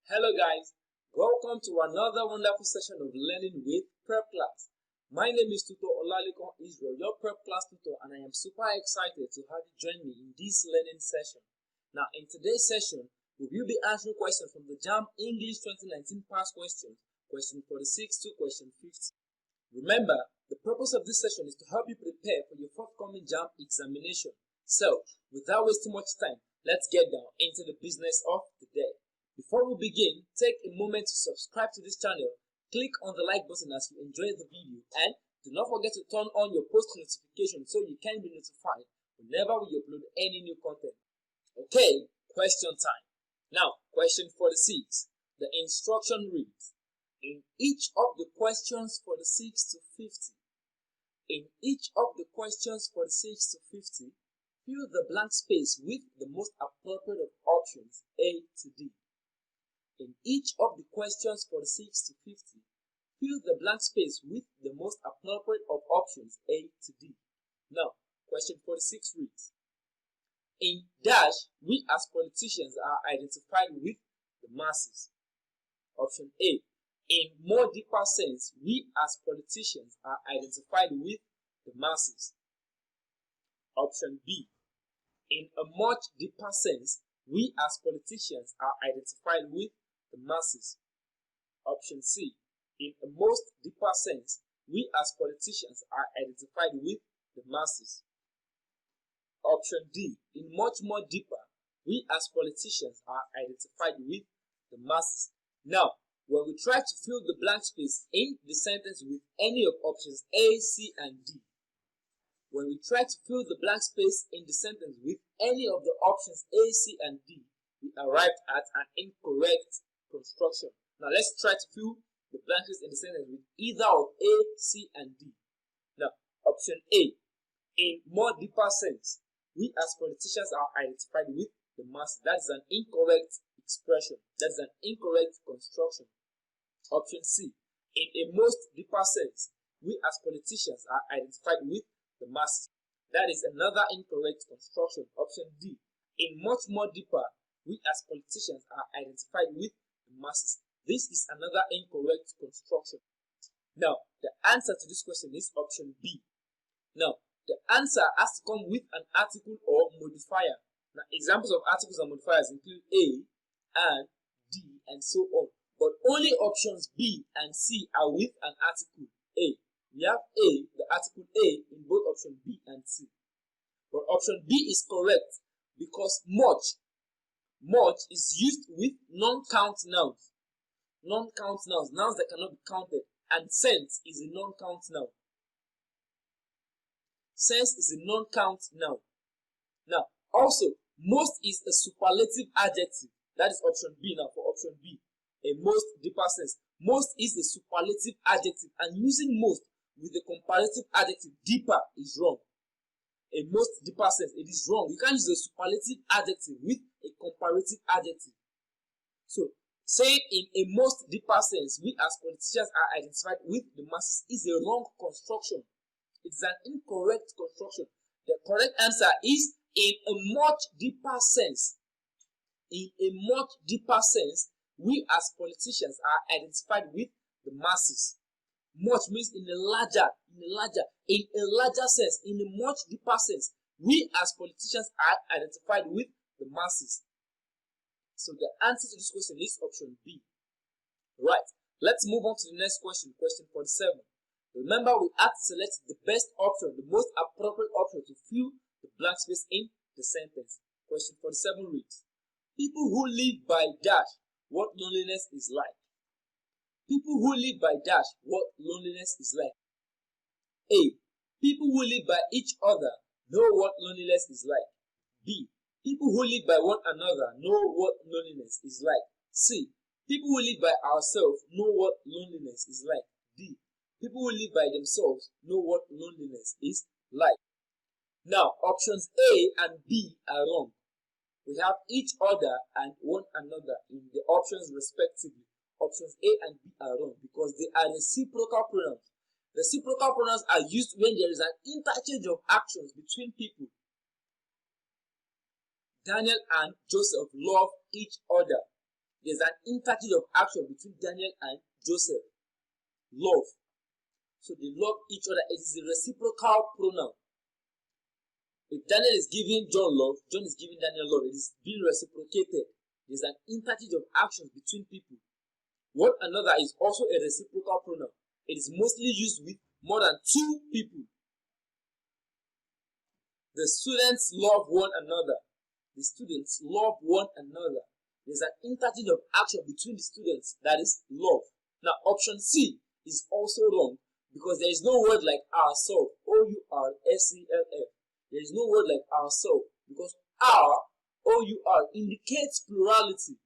Hello guys, welcome to another wonderful session of learning with Prepclass. My name is Tutor Olalikon Israel, your Prepclass tutor, and I am super excited to have you join me in this learning session. Now in today's session, we will be answering questions from the JAMB English 2019 past questions, question 46 to question 50. Remember, the purpose of this session is to help you prepare for your forthcoming JAMB examination. So, without wasting much time, let's get down into the business of the day. Before we begin, take a moment to subscribe to this channel, click on the like button as you enjoy the video, and do not forget to turn on your post notification so you can be notified whenever we upload any new content. Okay, question time. Now, question 46. The instruction reads, in each of the questions 46 to 50, in each of the questions 46 to 50, fill the blank space with the most appropriate of options A to D. In each of the questions 46 to 50, fill the blank space with the most appropriate of options A to D. Now, question 46 reads, in dash, we as politicians are identified with the masses. Option A, in more deeper sense, we as politicians are identified with the masses. Option B, in a much deeper sense, we as politicians are identified with the masses. Option C, in a most deeper sense, we as politicians are identified with the masses. Option D, in much more deeper, we as politicians are identified with the masses. Now, when we try to fill the blank space in the sentence with any of options A, C, and D, when we try to fill the blank space in the sentence with any of the options A, C, and D, we arrived at an incorrect construction. Now let's try to fill the blank space in the sentence with either of A, C, and D. Now, option A, in more deeper sense, we as politicians are identified with the masses. That is an incorrect expression. That is an incorrect construction. Option C, in a most deeper sense, we as politicians are identified with the masses. That is another incorrect construction. Option D, in much more deeper, we as politicians are identified with the masses. This is another incorrect construction. Now, the answer to this question is option B. Now, the answer has to come with an article or modifier. Now, examples of articles and modifiers include A and D and so on. But only options B and C are with an article A. We have A, the article A, in both option B and C. But option B is correct because much is used with non-count nouns. Non-count nouns, nouns that cannot be counted. And sense is a non-count noun. Sense is a non-count noun. Now, also, most is a superlative adjective. That is option B now for option B. A most deeper sense. Most is a superlative adjective, and using most with the comparative adjective deeper is wrong. A most deeper sense, it is wrong. You can't use a superlative adjective with a comparative adjective. So, saying in a most deeper sense, we as politicians are identified with the masses is a wrong construction. It is an incorrect construction. The correct answer is in a much deeper sense. In a much deeper sense, we as politicians are identified with the masses. Much means in a larger sense, in a much deeper sense, we as politicians are identified with the masses. So the answer to this question is option B. Right, let's move on to the next question, question 47. Remember, we have to select the best option, the most appropriate option to fill the blank space in the sentence. Question 47 reads, people who live by dash, what loneliness is like. People who live by dash, what loneliness is like. A, people who live by each other know what loneliness is like. B, people who live by one another know what loneliness is like. C, people who live by ourselves know what loneliness is like. D, people who live by themselves know what loneliness is like. Now, options A and B are wrong. We have each other and one another in the options respectively. Options A and B are wrong because they are reciprocal pronouns. Reciprocal pronouns are used when there is an interchange of actions between people. Daniel and Joseph love each other. there's an interchange of action between Daniel and Joseph. Love. So they love each other. It is a reciprocal pronoun. If Daniel is giving John love, John is giving Daniel love. It is being reciprocated. There's an interchange of actions between people. One another is also a reciprocal pronoun. It is mostly used with more than two people. The students love one another. The students love one another. There's an interchange of action between the students, that is love. Now, option C is also wrong because there is no word like ourself, O-U-R-S-E-L-F. There is no word like ourself because our, O-U-R, indicates plurality.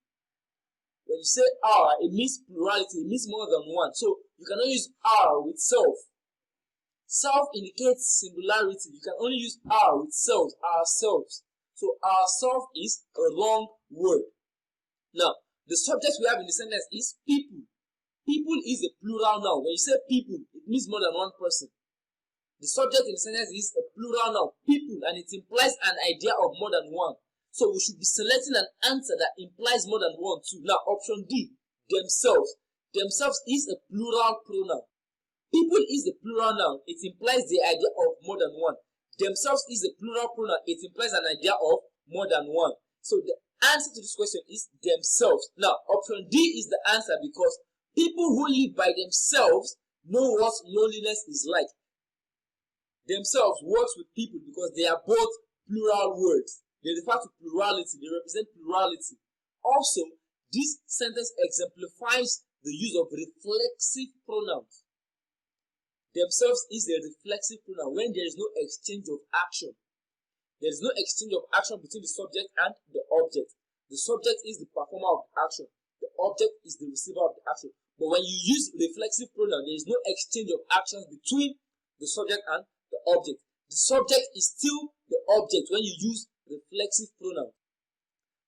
When you say our, it means plurality, it means more than one. So you cannot use our with self. Self indicates singularity. You can only use our with selves, ourselves. So ourself is a wrong word. Now, the subject we have in the sentence is people. People is a plural noun. When you say people, it means more than one person. The subject in the sentence is a plural noun, people, and it implies an idea of more than one. So we should be selecting an answer that implies more than one too. Now, option D, themselves. Themselves is a plural pronoun. People is a plural noun. It implies the idea of more than one. Themselves is a plural pronoun. It implies an idea of more than one. So the answer to this question is themselves. Now, option D is the answer because people who live by themselves know what loneliness is like. Themselves works with people because they are both plural words. They refer to plurality. They represent plurality. Also, this sentence exemplifies the use of reflexive pronouns. Themselves is a reflexive pronoun when there is no exchange of action. There is no exchange of action between the subject and the object. The subject is the performer of the action. The object is the receiver of the action. But when you use reflexive pronoun, there is no exchange of actions between the subject and the object. The subject is still the object when you use reflexive pronoun.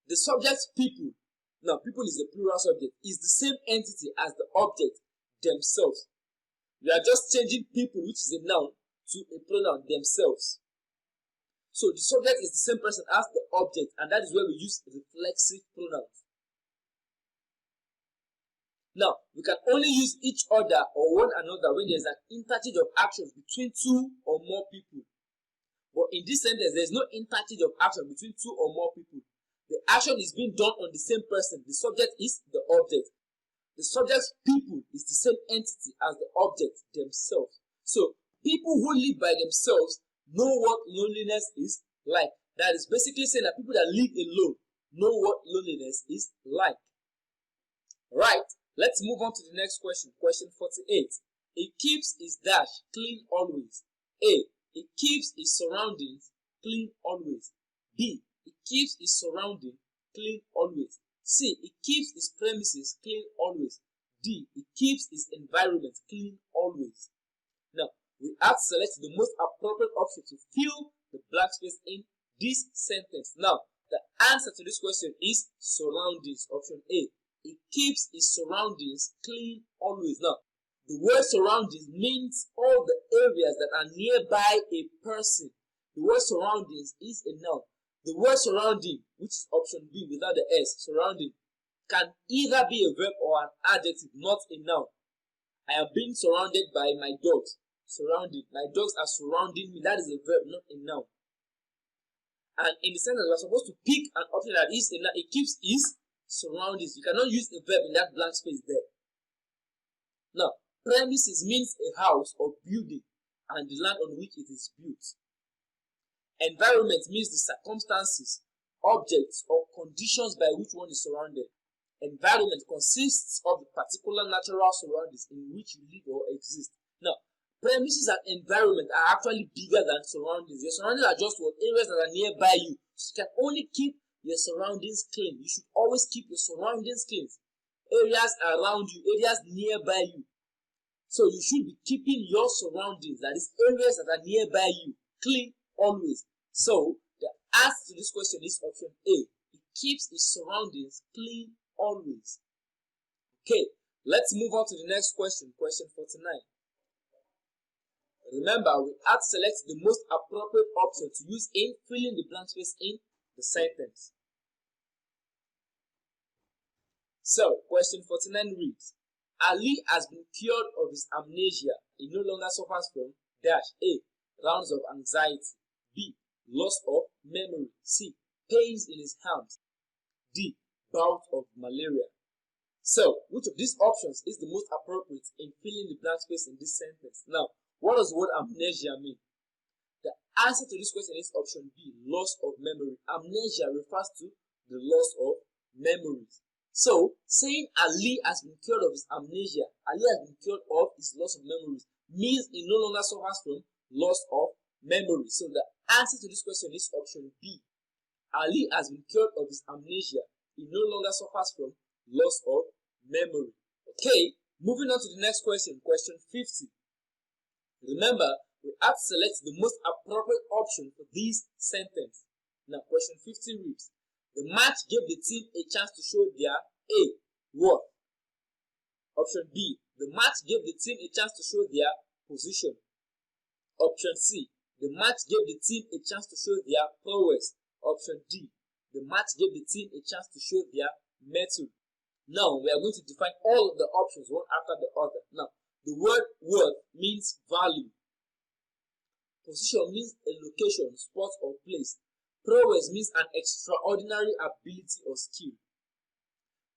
The subject people, now people is a plural subject, is the same entity as the object themselves. We are just changing people, which is a noun, to a pronoun themselves. So the subject is the same person as the object, and that is where we use reflexive pronouns. Now, we can only use each other or one another when there is an interchange of actions between two or more people. But in this sentence, there is no interchange of action between two or more people. The action is being done on the same person. The subject is the object. The subject's people is the same entity as the object themselves. So, people who live by themselves know what loneliness is like. That is basically saying that people that live alone know what loneliness is like. Right, let's move on to the next question. Question 48. It keeps its dash clean always. A. It keeps its surroundings clean always. B. It keeps its surrounding clean always. C. It keeps its premises clean always. D. It keeps its environment clean always. Now, we have to select the most appropriate option to fill the blank space in this sentence. Now, the answer to this question is surroundings, option A. It keeps its surroundings clean always. Now, the word surroundings means all the areas that are nearby a person. The word surroundings is a noun. The word surrounding, which is option B without the S, surrounding, can either be a verb or an adjective, not a noun. I am being surrounded by my dogs. Surrounded. My dogs are surrounding me. That is a verb, not a noun. And in the sentence, we are supposed to pick an option that is a noun. It keeps its surroundings. You cannot use a verb in that blank space there. Now, premises means a house or building and the land on which it is built. Environment means the circumstances, objects, or conditions by which one is surrounded. Environment consists of the particular natural surroundings in which you live or exist. Now, premises and environment are actually bigger than surroundings. Your surroundings are just what areas that are nearby you. So you can only keep your surroundings clean. You should always keep your surroundings clean. Areas around you, areas nearby you. So you should be keeping your surroundings, that is areas that are nearby you, clean always. So the answer to this question is option A. It keeps its surroundings clean always. Okay, let's move on to the next question, question 49. Remember, we have to select the most appropriate option to use in filling the blank space in the sentence. So, question 49 reads, Ali has been cured of his amnesia. He no longer suffers from dash A. Rounds of anxiety. B. Loss of memory. C. Pains in his arms. D. Bout of malaria. So, which of these options is the most appropriate in filling the blank space in this sentence? Now, what does the word amnesia mean? The answer to this question is option B, loss of memory. Amnesia refers to the loss of memories. So, saying Ali has been cured of his amnesia, Ali has been cured of his loss of memories, means he no longer suffers from loss of memory. So, the answer to this question is option B. Ali has been cured of his amnesia. He no longer suffers from loss of memory. Okay, moving on to the next question, question 50. Remember, we have to select the most appropriate option for this sentence. Now, question 50 reads, the match gave the team a chance to show their A. Worth. Option B, the match gave the team a chance to show their position. Option C, the match gave the team a chance to show their prowess. Option D, the match gave the team a chance to show their mettle. Now, we are going to define all of the options one after the other. Now, the word worth means value. Position means a location, spot, or place. Prowess means an extraordinary ability or skill.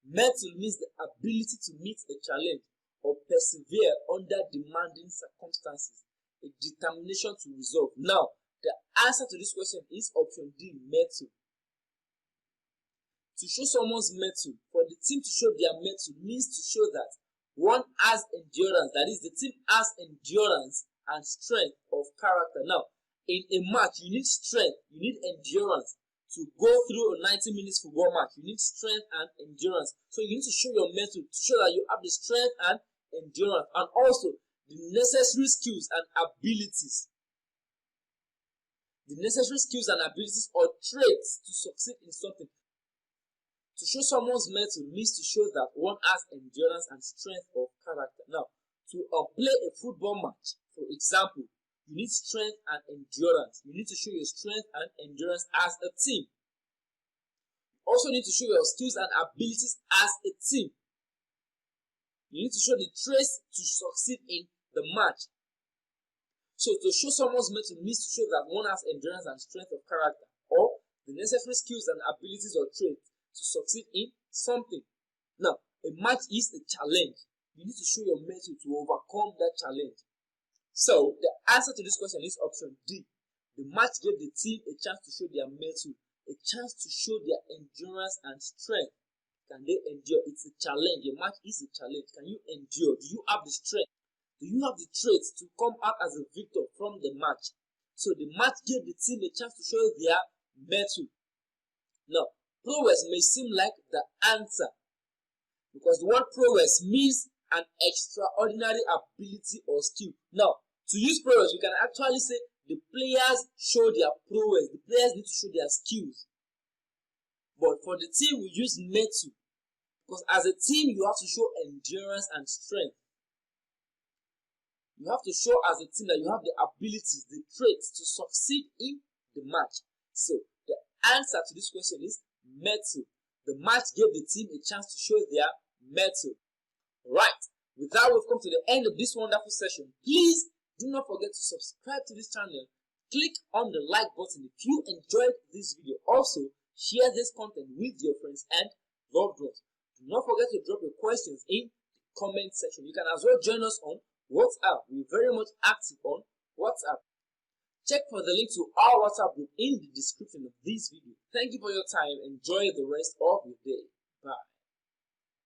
Mettle means the ability to meet a challenge or persevere under demanding circumstances, a determination to resolve. Now, the answer to this question is option D, mettle. To show someone's mettle, for the team to show their mettle means to show that one has endurance, that is, the team has endurance and strength of character. Now, in a match, you need strength, you need endurance to go through a 90 minutes football match. You need strength and endurance. So you need to show your mettle to show that you have the strength and endurance, and also the necessary skills and abilities. The necessary skills and abilities or traits to succeed in something. To show someone's mettle means to show that one has endurance and strength of character. Now, to play a football match, for example, you need strength and endurance. You need to show your strength and endurance as a team. You also need to show your skills and abilities as a team. You need to show the traits to succeed in the match. So, to show someone's mettle means to show that one has endurance and strength of character, or the necessary skills and abilities or traits to succeed in something. Now, a match is a challenge. You need to show your mettle to overcome that challenge. So, the answer to this question is option D. The match gave the team a chance to show their mettle, a chance to show their endurance and strength. Can they endure? It's a challenge. A match is a challenge. Can you endure? Do you have the strength? Do you have the traits to come out as a victor from the match? So, the match gave the team a chance to show their mettle. Now, prowess may seem like the answer because the word prowess means an extraordinary ability or skill. Now, to use prowess, we can actually say the players show their prowess. The players need to show their skills. But for the team, we use mettle because as a team, you have to show endurance and strength. You have to show as a team that you have the abilities, the traits to succeed in the match. So, the answer to this question is mettle. The match gave the team a chance to show their mettle. Right. With that, we've come to the end of this wonderful session. Please do not forget to subscribe to this channel. Click on the like button if you enjoyed this video. Also, share this content with your friends and loved ones. Do not forget to drop your questions in the comment section. You can as well join us on WhatsApp. We're very much active on WhatsApp. Check for the link to our WhatsApp group in the description of this video. Thank you for your time. Enjoy the rest of your day.